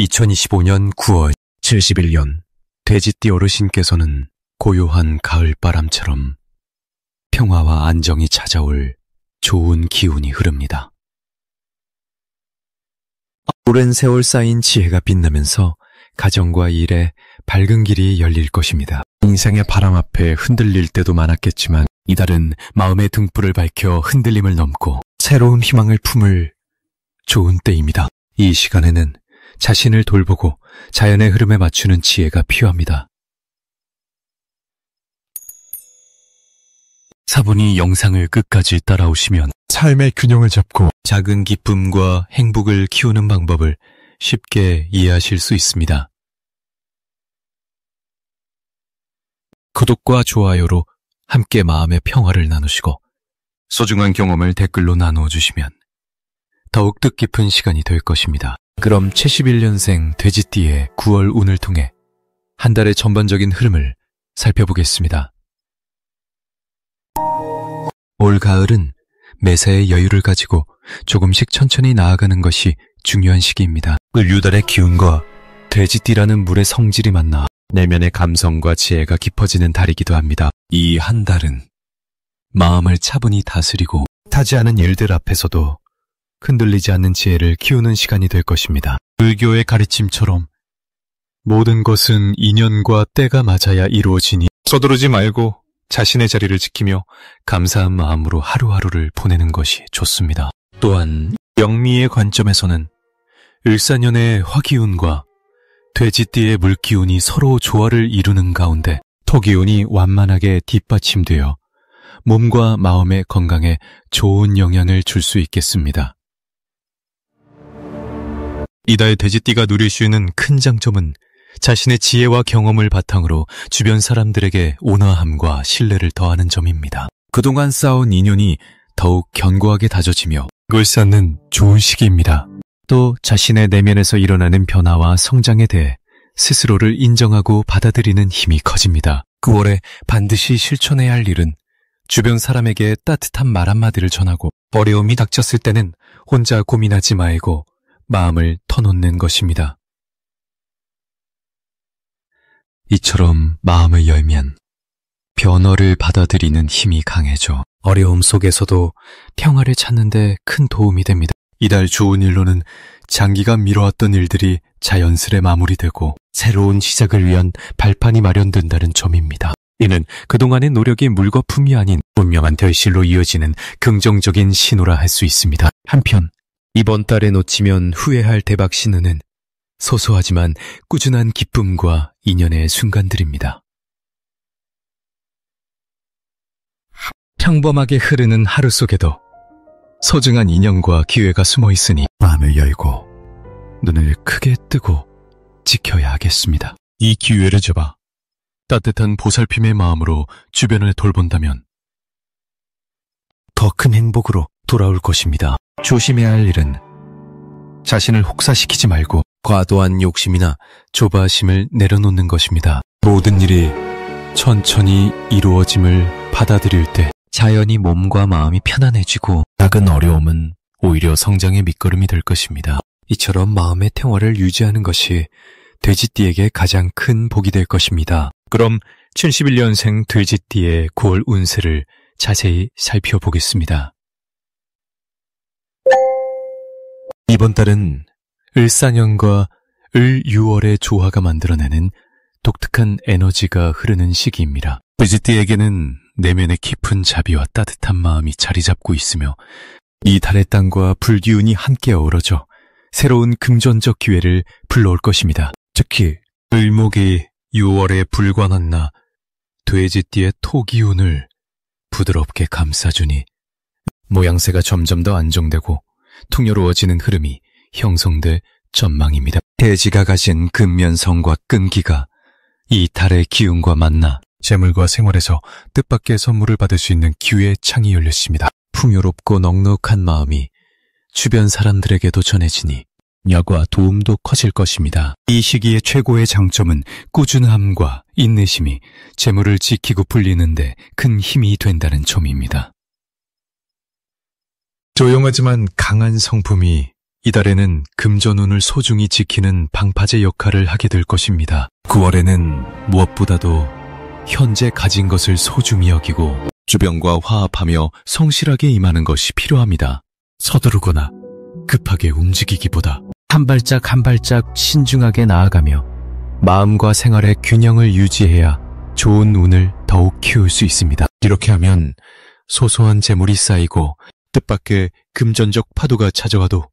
2025년 9월 71년 돼지띠 어르신께서는 고요한 가을바람처럼 평화와 안정이 찾아올 좋은 기운이 흐릅니다. 오랜 세월 쌓인 지혜가 빛나면서 가정과 일에 밝은 길이 열릴 것입니다. 인생의 바람 앞에 흔들릴 때도 많았겠지만 이달은 마음의 등불을 밝혀 흔들림을 넘고 새로운 희망을 품을 좋은 때입니다. 이 시간에는 자신을 돌보고 자연의 흐름에 맞추는 지혜가 필요합니다. 사분이 영상을 끝까지 따라오시면 삶의 균형을 잡고 작은 기쁨과 행복을 키우는 방법을 쉽게 이해하실 수 있습니다. 구독과 좋아요로 함께 마음의 평화를 나누시고 소중한 경험을 댓글로 나누어주시면 더욱 뜻깊은 시간이 될 것입니다. 그럼 71년생 돼지띠의 9월 운을 통해 한 달의 전반적인 흐름을 살펴보겠습니다. 올 가을은 매사에 여유를 가지고 조금씩 천천히 나아가는 것이 중요한 시기입니다. 을유달의 기운과 돼지띠라는 물의 성질이 만나 내면의 감성과 지혜가 깊어지는 달이기도 합니다. 이 한 달은 마음을 차분히 다스리고 타지 않은 일들 앞에서도 흔들리지 않는 지혜를 키우는 시간이 될 것입니다. 불교의 가르침처럼 모든 것은 인연과 때가 맞아야 이루어지니 서두르지 말고 자신의 자리를 지키며 감사한 마음으로 하루하루를 보내는 것이 좋습니다. 또한 영미의 관점에서는 을사년의 화기운과 돼지띠의 물기운이 서로 조화를 이루는 가운데 토기운이 완만하게 뒷받침되어 몸과 마음의 건강에 좋은 영향을 줄 수 있겠습니다. 이달 돼지띠가 누릴 수 있는 큰 장점은 자신의 지혜와 경험을 바탕으로 주변 사람들에게 온화함과 신뢰를 더하는 점입니다. 그동안 쌓아온 인연이 더욱 견고하게 다져지며 을 쌓는 좋은 시기입니다. 또 자신의 내면에서 일어나는 변화와 성장에 대해 스스로를 인정하고 받아들이는 힘이 커집니다. 9월에 반드시 실천해야 할 일은 주변 사람에게 따뜻한 말 한마디를 전하고 어려움이 닥쳤을 때는 혼자 고민하지 말고 마음을 터놓는 것입니다. 이처럼 마음을 열면 변화를 받아들이는 힘이 강해져 어려움 속에서도 평화를 찾는 데 큰 도움이 됩니다. 이달 좋은 일로는 장기간 미뤄왔던 일들이 자연스레 마무리되고 새로운 시작을 위한 발판이 마련된다는 점입니다. 이는 그동안의 노력이 물거품이 아닌 분명한 결실로 이어지는 긍정적인 신호라 할 수 있습니다. 한편 이번 달에 놓치면 후회할 대박 신호는 소소하지만 꾸준한 기쁨과 인연의 순간들입니다. 평범하게 흐르는 하루 속에도 소중한 인연과 기회가 숨어 있으니 마음을 열고 눈을 크게 뜨고 지켜야 하겠습니다. 이 기회를 잡아 따뜻한 보살핌의 마음으로 주변을 돌본다면 더 큰 행복으로 돌아올 것입니다. 조심해야 할 일은 자신을 혹사시키지 말고 과도한 욕심이나 조바심을 내려놓는 것입니다. 모든 일이 천천히 이루어짐을 받아들일 때 자연히 몸과 마음이 편안해지고 작은 어려움은 오히려 성장의 밑거름이 될 것입니다. 이처럼 마음의 평화를 유지하는 것이 돼지띠에게 가장 큰 복이 될 것입니다. 그럼 71년생 돼지띠의 9월 운세를 자세히 살펴보겠습니다. 이번 달은 을사년과 을유월의 조화가 만들어내는 독특한 에너지가 흐르는 시기입니다. 돼지띠에게는 내면의 깊은 자비와 따뜻한 마음이 자리 잡고 있으며 이 달의 땅과 불기운이 함께 어우러져 새로운 금전적 기회를 불러올 것입니다. 특히 을목이 6월에 불관한 나 돼지띠의 토기운을 부드럽게 감싸주니 모양새가 점점 더 안정되고 풍요로워지는 흐름이 형성될 전망입니다. 돼지가 가진 근면성과 끈기가 이 달의 기운과 만나 재물과 생활에서 뜻밖의 선물을 받을 수 있는 기회의 창이 열렸습니다. 풍요롭고 넉넉한 마음이 주변 사람들에게도 전해지니 여과 도움도 커질 것입니다. 이 시기의 최고의 장점은 꾸준함과 인내심이 재물을 지키고 불리는데 큰 힘이 된다는 점입니다. 조용하지만 강한 성품이 이달에는 금전운을 소중히 지키는 방파제 역할을 하게 될 것입니다. 9월에는 무엇보다도 현재 가진 것을 소중히 여기고 주변과 화합하며 성실하게 임하는 것이 필요합니다. 서두르거나 급하게 움직이기보다 한 발짝 한 발짝 신중하게 나아가며 마음과 생활의 균형을 유지해야 좋은 운을 더욱 키울 수 있습니다. 이렇게 하면 소소한 재물이 쌓이고 뜻밖의 금전적 파도가 찾아와도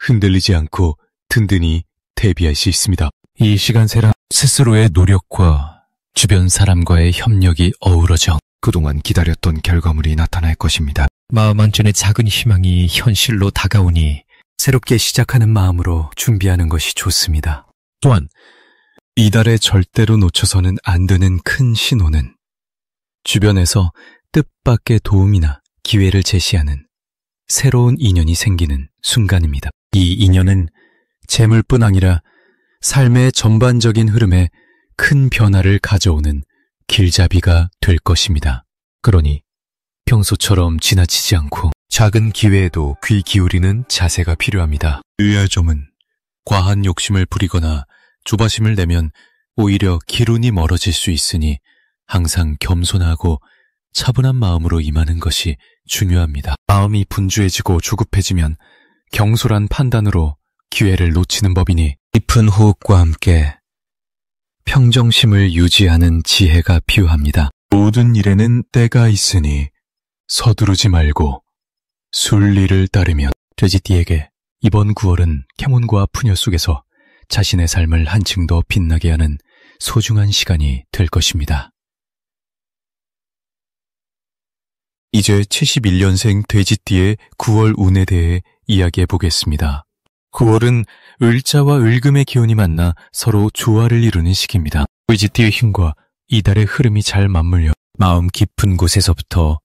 흔들리지 않고 든든히 대비할 수 있습니다. 이 시간세라 스스로의 노력과 주변 사람과의 협력이 어우러져 그동안 기다렸던 결과물이 나타날 것입니다. 마음 한켠에 작은 희망이 현실로 다가오니 새롭게 시작하는 마음으로 준비하는 것이 좋습니다. 또한 이달에 절대로 놓쳐서는 안 되는 큰 신호는 주변에서 뜻밖의 도움이나 기회를 제시하는 새로운 인연이 생기는 순간입니다. 이 인연은 재물뿐 아니라 삶의 전반적인 흐름에 큰 변화를 가져오는 길잡이가 될 것입니다. 그러니 평소처럼 지나치지 않고 작은 기회에도 귀 기울이는 자세가 필요합니다. 유의할 점은 과한 욕심을 부리거나 조바심을 내면 오히려 기운이 멀어질 수 있으니 항상 겸손하고 차분한 마음으로 임하는 것이 중요합니다. 마음이 분주해지고 조급해지면 경솔한 판단으로 기회를 놓치는 법이니 깊은 호흡과 함께 평정심을 유지하는 지혜가 필요합니다. 모든 일에는 때가 있으니 서두르지 말고 순리를 따르면 돼지띠에게 이번 9월은 캐몬과 푸녀 속에서 자신의 삶을 한층 더 빛나게 하는 소중한 시간이 될 것입니다. 이제 71년생 돼지띠의 9월 운에 대해 이야기해 보겠습니다. 9월은 을자와 을금의 기운이 만나 서로 조화를 이루는 시기입니다. 돼지띠의 힘과 이달의 흐름이 잘 맞물려 마음 깊은 곳에서부터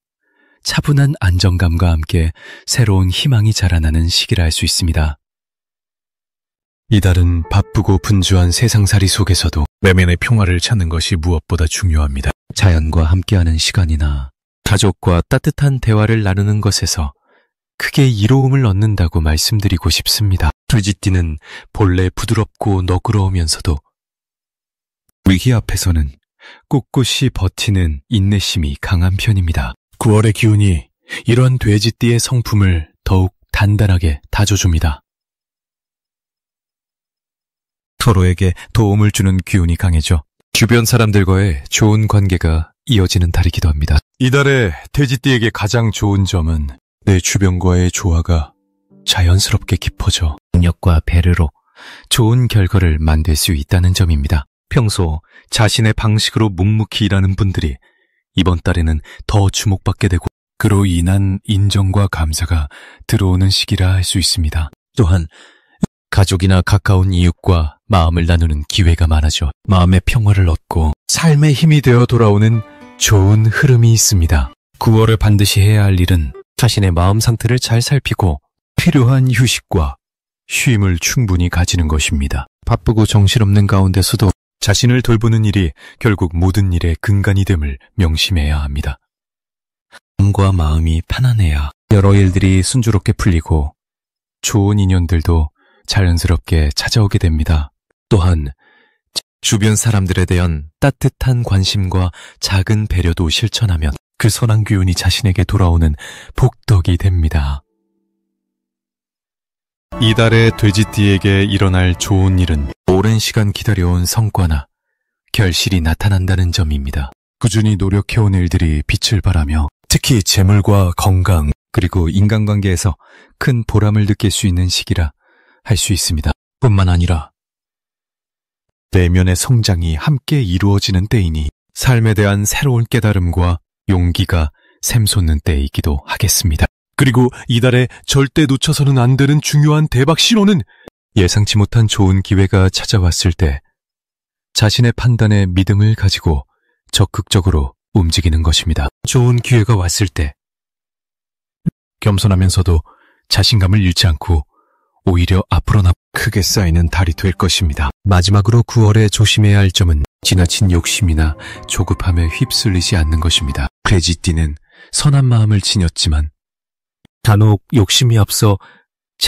차분한 안정감과 함께 새로운 희망이 자라나는 시기라 할 수 있습니다. 이달은 바쁘고 분주한 세상살이 속에서도 내면의 평화를 찾는 것이 무엇보다 중요합니다. 자연과 함께하는 시간이나 가족과 따뜻한 대화를 나누는 것에서 크게 이로움을 얻는다고 말씀드리고 싶습니다. 돼지띠는 본래 부드럽고 너그러우면서도 위기 앞에서는 꿋꿋이 버티는 인내심이 강한 편입니다. 9월의 기운이 이런 돼지띠의 성품을 더욱 단단하게 다져줍니다. 서로에게 도움을 주는 기운이 강해져 주변 사람들과의 좋은 관계가 이어지는 달이기도 합니다. 이달에 돼지띠에게 가장 좋은 점은 내 주변과의 조화가 자연스럽게 깊어져 능력과 배려로 좋은 결과를 만들 수 있다는 점입니다. 평소 자신의 방식으로 묵묵히 일하는 분들이 이번 달에는 더 주목받게 되고 그로 인한 인정과 감사가 들어오는 시기라 할 수 있습니다. 또한 가족이나 가까운 이웃과 마음을 나누는 기회가 많아져 마음의 평화를 얻고 삶의 힘이 되어 돌아오는 좋은 흐름이 있습니다. 9월에 반드시 해야 할 일은 자신의 마음 상태를 잘 살피고 필요한 휴식과 쉼을 충분히 가지는 것입니다. 바쁘고 정신없는 가운데서도 자신을 돌보는 일이 결국 모든 일의 근간이 됨을 명심해야 합니다. 마음과 마음이 편안해야 여러 일들이 순조롭게 풀리고 좋은 인연들도 자연스럽게 찾아오게 됩니다. 또한 주변 사람들에 대한 따뜻한 관심과 작은 배려도 실천하면 그 선한 기운이 자신에게 돌아오는 복덕이 됩니다. 이달의 돼지띠에게 일어날 좋은 일은 오랜 시간 기다려온 성과나 결실이 나타난다는 점입니다. 꾸준히 노력해온 일들이 빛을 발하며 특히 재물과 건강 그리고 인간관계에서 큰 보람을 느낄 수 있는 시기라 할 수 있습니다. 뿐만 아니라 내면의 성장이 함께 이루어지는 때이니 삶에 대한 새로운 깨달음과 용기가 샘솟는 때이기도 하겠습니다. 그리고 이달에 절대 놓쳐서는 안 되는 중요한 대박 신호는 예상치 못한 좋은 기회가 찾아왔을 때 자신의 판단에 믿음을 가지고 적극적으로 움직이는 것입니다. 좋은 기회가 왔을 때 겸손하면서도 자신감을 잃지 않고 오히려 앞으로 크게 쌓이는 달이 될 것입니다. 마지막으로 9월에 조심해야 할 점은 지나친 욕심이나 조급함에 휩쓸리지 않는 것입니다. 돼지띠는 선한 마음을 지녔지만 간혹 욕심이 앞서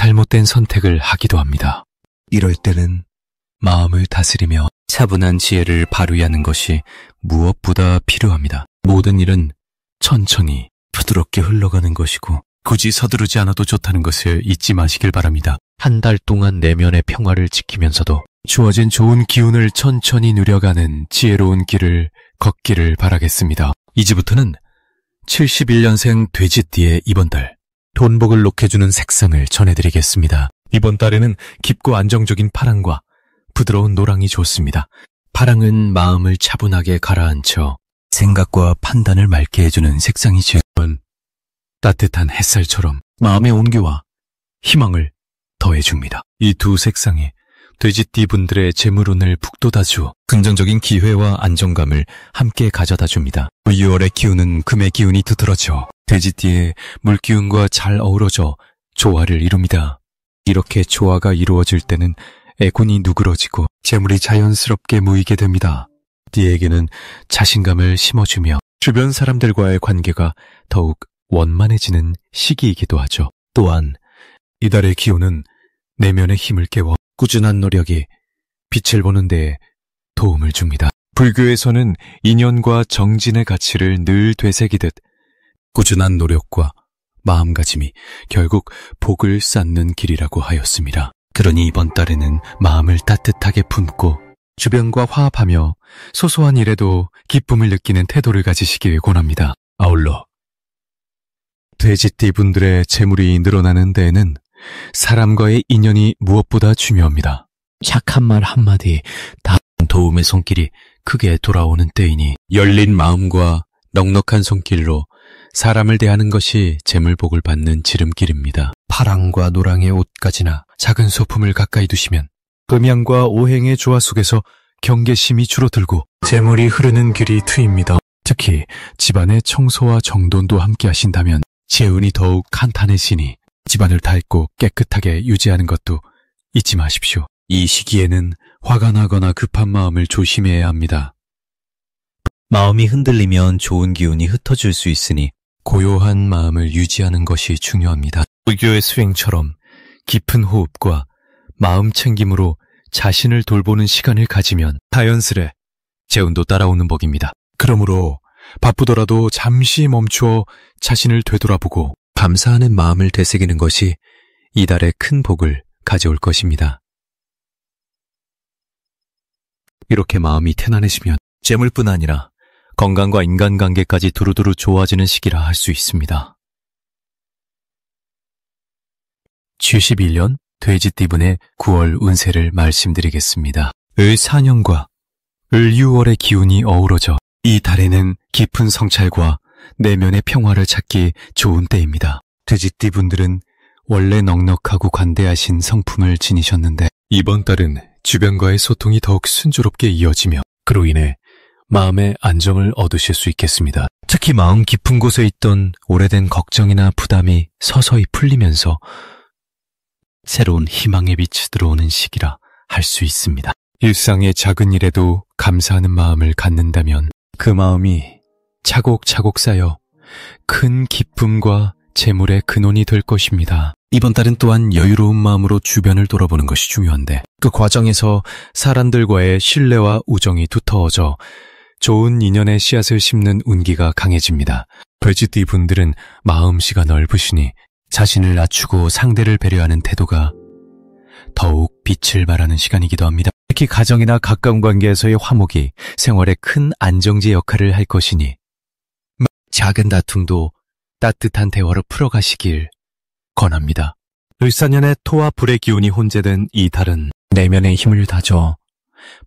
잘못된 선택을 하기도 합니다. 이럴 때는 마음을 다스리며 차분한 지혜를 발휘하는 것이 무엇보다 필요합니다. 모든 일은 천천히 부드럽게 흘러가는 것이고 굳이 서두르지 않아도 좋다는 것을 잊지 마시길 바랍니다. 한 달 동안 내면의 평화를 지키면서도 주어진 좋은 기운을 천천히 누려가는 지혜로운 길을 걷기를 바라겠습니다. 이제부터는 71년생 돼지띠의 이번 달 돈복을 녹여주는 색상을 전해드리겠습니다. 이번 달에는 깊고 안정적인 파랑과 부드러운 노랑이 좋습니다. 파랑은 마음을 차분하게 가라앉혀 생각과 판단을 맑게 해주는 색상이지만 따뜻한 햇살처럼 마음의 온기와 희망을 더해줍니다. 이 두 색상이 돼지띠 분들의 재물운을 북돋아주어 긍정적인 기회와 안정감을 함께 가져다줍니다. 6월의 기운은 금의 기운이 두드러져 돼지띠의 물기운과 잘 어우러져 조화를 이룹니다. 이렇게 조화가 이루어질 때는 애군이 누그러지고 재물이 자연스럽게 모이게 됩니다. 띠에게는 자신감을 심어주며 주변 사람들과의 관계가 더욱 원만해지는 시기이기도 하죠. 또한 이달의 기운은 내면의 힘을 깨워 꾸준한 노력이 빛을 보는 데에 도움을 줍니다. 불교에서는 인연과 정진의 가치를 늘 되새기듯 꾸준한 노력과 마음가짐이 결국 복을 쌓는 길이라고 하였습니다. 그러니 이번 달에는 마음을 따뜻하게 품고 주변과 화합하며 소소한 일에도 기쁨을 느끼는 태도를 가지시길 권합니다. 아울러 돼지띠 분들의 재물이 늘어나는 데에는 사람과의 인연이 무엇보다 중요합니다. 착한 말 한마디 다 도움의 손길이 크게 돌아오는 때이니 열린 마음과 넉넉한 손길로 사람을 대하는 것이 재물복을 받는 지름길입니다. 파랑과 노랑의 옷까지나 작은 소품을 가까이 두시면 음양과 오행의 조화 속에서 경계심이 줄어들고 재물이 흐르는 길이 트입니다. 특히 집안의 청소와 정돈도 함께 하신다면 재운이 더욱 탄탄해지니 집안을 밝고 깨끗하게 유지하는 것도 잊지 마십시오. 이 시기에는 화가 나거나 급한 마음을 조심해야 합니다. 마음이 흔들리면 좋은 기운이 흩어질 수 있으니 고요한 마음을 유지하는 것이 중요합니다. 불교의 수행처럼 깊은 호흡과 마음 챙김으로 자신을 돌보는 시간을 가지면 자연스레 재운도 따라오는 법입니다. 그러므로 바쁘더라도 잠시 멈추어 자신을 되돌아보고 감사하는 마음을 되새기는 것이 이달의 큰 복을 가져올 것입니다. 이렇게 마음이 편안해지면 재물뿐 아니라 건강과 인간관계까지 두루두루 좋아지는 시기라 할 수 있습니다. 71년 돼지띠분의 9월 운세를 말씀드리겠습니다. 을사년과 을유월의 기운이 어우러져 이 달에는 깊은 성찰과 내면의 평화를 찾기 좋은 때입니다. 돼지띠 분들은 원래 넉넉하고 관대하신 성품을 지니셨는데 이번 달은 주변과의 소통이 더욱 순조롭게 이어지며 그로 인해 마음의 안정을 얻으실 수 있겠습니다. 특히 마음 깊은 곳에 있던 오래된 걱정이나 부담이 서서히 풀리면서 새로운 희망의 빛이 들어오는 시기라 할 수 있습니다. 일상의 작은 일에도 감사하는 마음을 갖는다면 그 마음이 차곡차곡 쌓여 큰 기쁨과 재물의 근원이 될 것입니다. 이번 달은 또한 여유로운 마음으로 주변을 돌아보는 것이 중요한데 그 과정에서 사람들과의 신뢰와 우정이 두터워져 좋은 인연의 씨앗을 심는 운기가 강해집니다. 돼지띠 분들은 마음씨가 넓으시니 자신을 낮추고 상대를 배려하는 태도가 더욱 빛을 발하는 시간이기도 합니다. 특히 가정이나 가까운 관계에서의 화목이 생활에 큰 안정제 역할을 할 것이니 작은 다툼도 따뜻한 대화로 풀어가시길 권합니다. 을사년의 토와 불의 기운이 혼재된 이 달은 내면의 힘을 다져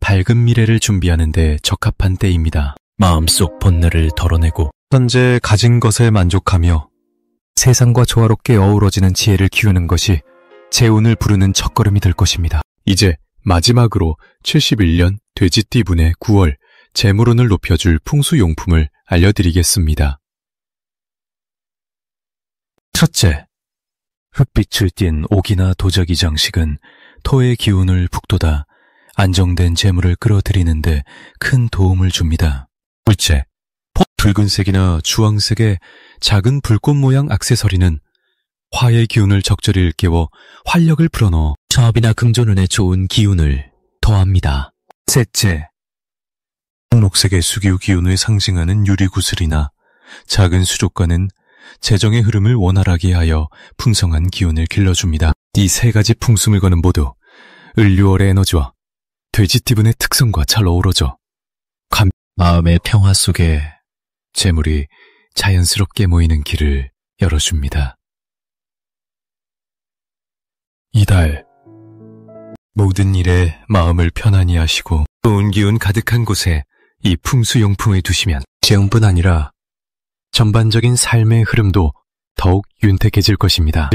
밝은 미래를 준비하는 데 적합한 때입니다. 마음속 본능을 덜어내고 현재 가진 것에 만족하며 세상과 조화롭게 어우러지는 지혜를 키우는 것이 재운을 부르는 첫걸음이 될 것입니다. 이제 마지막으로 71년 돼지띠분의 9월 재물운을 높여줄 풍수용품을 알려드리겠습니다. 첫째, 흑빛을 띤 옥이나 도자기 장식은 토의 기운을 북돋아 안정된 재물을 끌어들이는 데 큰 도움을 줍니다. 둘째, 붉은색이나 주황색의 작은 불꽃 모양 액세서리는 화의 기운을 적절히 일깨워 활력을 불어넣어 사업이나 금전운에 좋은 기운을 더합니다. 셋째, 녹색의 수기후 기운을 상징하는 유리구슬이나 작은 수족관은 재정의 흐름을 원활하게 하여 풍성한 기운을 길러줍니다. 이 세 가지 풍수물건은 모두 을유월의 에너지와 돼지띠분의 특성과 잘 어우러져 마음의 평화 속에 재물이 자연스럽게 모이는 길을 열어줍니다. 이달 모든 일에 마음을 편안히 하시고 좋은 기운 가득한 곳에 이 풍수용품을 두시면 재운뿐 아니라 전반적인 삶의 흐름도 더욱 윤택해질 것입니다.